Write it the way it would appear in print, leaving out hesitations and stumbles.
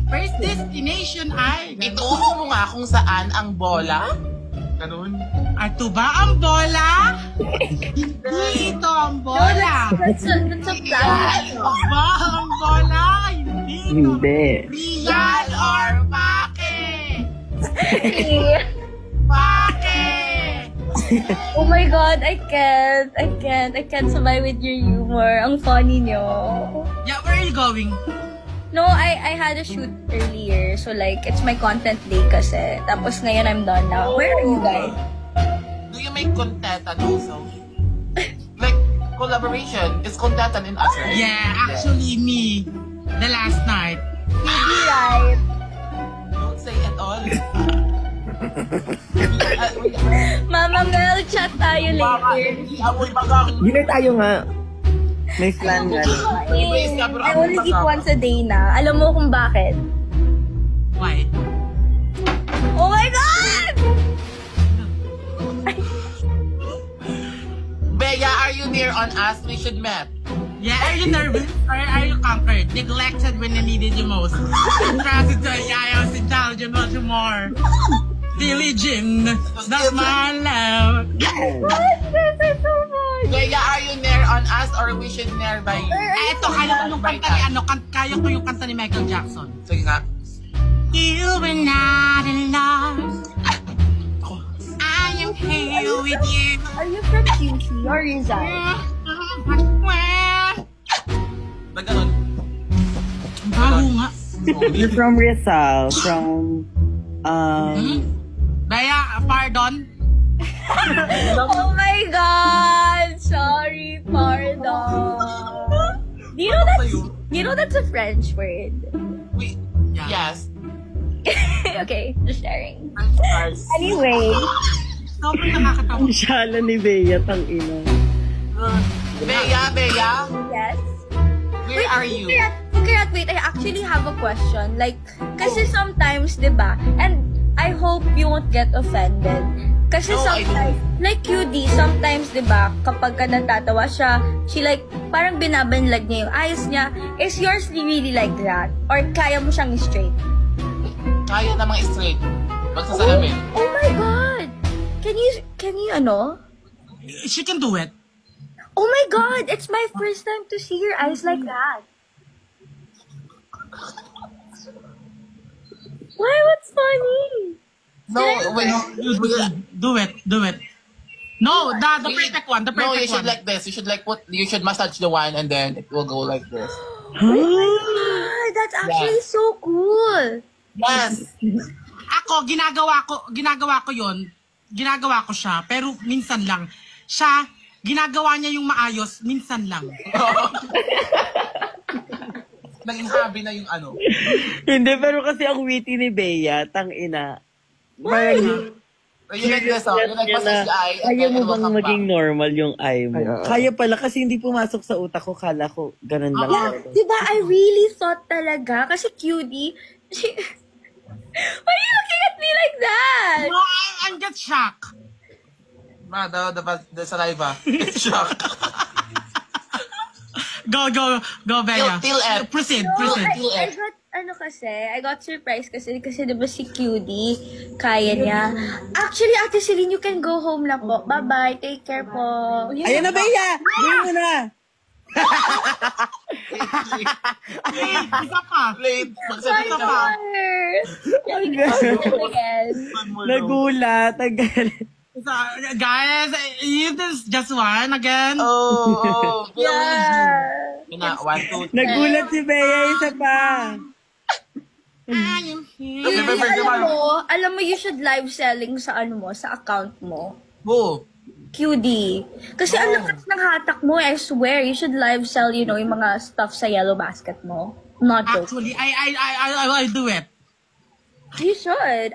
first destination ay... Ituro mo nga kung saan ang bola. Ganun. Ato ba ang bola? Hindi ito ang bola. That's a plan. Ba ang bola? Hindi. Real or pake? Pake! Oh my God, I can't survive with your humor. Ang funny nyo. Yeah, where are you going? No, I had a shoot earlier. So like, it's my content day kasi. Tapos ngayon I'm done now. Where are you guys? Do you make content also? Like, collaboration is content in us, right? Yeah, actually me. The last night. Maybe right. Don't say it all. Mama Mel, chat tayo later. Amoy bagang. Dinner tayo nga. May plan nga. I only eat once a day na. Alam mo kung bakit? Why? Oh my God! Bea, are you near on us? We should map. Yeah, are you nervous? Or are you conquered? Neglected when you needed you most. Trusted to ayayos, intelligent, much more. Diligent, that's my love. This is so much. Bea, are you near on us or we should nearby you? Eto, kaya ko yung kanta ni kaya ko yung kanta ni Michael Jackson. Sige nga. You were not in love. I am here with you. Are you from QC or Rizal? Ba't ganun? Bago nga. You're from Rizal, from, Bea, pardon? Oh my God! Sorry, pardon. Do you know that's a French word? We, Yeah. yes. Okay, just sharing. Stars. Anyway, Sobrang nakakatawa. ang shala ni Bea, tang ina. Bea, yes. where are you? Kaya, wait, I actually have a question. Like, kasi sometimes, di ba? And I hope you won't get offended. Kasi No, I sometimes, like QD, sometimes, di ba, kapag ka natatawa siya, she like, parang binabanlag niya yung ayos niya. Is yours really like that? Or kaya mo siyang straight? Kaya namang straight. Basta sa amin. Oh my God! Can you, ano? She can do it. Oh my God! It's my first time to see your eyes like that. Why? What's funny? No, when Do it. No, the perfect one. The perfect no, you should one. like this. You should massage the one and then it will go like this. Ah, that's actually so cool. Yes. Ako, ginagawa ko yon. Ginagawa ko siya, pero minsan lang. Siya, ginagawa niya yung maayos, minsan lang. Naging hobby na yung ano. Hindi, pero kasi ang witty ni Bea, tang ina. Parang, You like this, oh. You like massage the eye. and kaya then mo it will bang come maging back. normal yung eye mo? Kaya pala, kasi hindi pumasok sa utak ko, kala ko, ganun lang. Oo. Diba, I really thought talaga, kasi cutie, why are you looking at me like that? No, I'm just shocked. Ma, the saliva. It's shock. Go, Bea. Till end. Proceed. I got surprised kasi diba si QD, kaya niya. Actually, Ate Celine, you can go home na po. Bye-bye, take care po. Ayan na, Bea! Gawin mo na! Isa pa. Late. Magsalita pa. Again. Nagulat, tagal. Guys, is this just one again? Oh. Yeah. Yun na, 1, 2, 3. Nagulat si Bea, isa pa. I am here. Alam mo, you should live selling sa sa account mo. Who? QD. Kasi ang lakas ng hatak mo, I swear, you should live sell, yung mga stuff sa yellow basket mo. Not joking. Actually, I will do it. You should.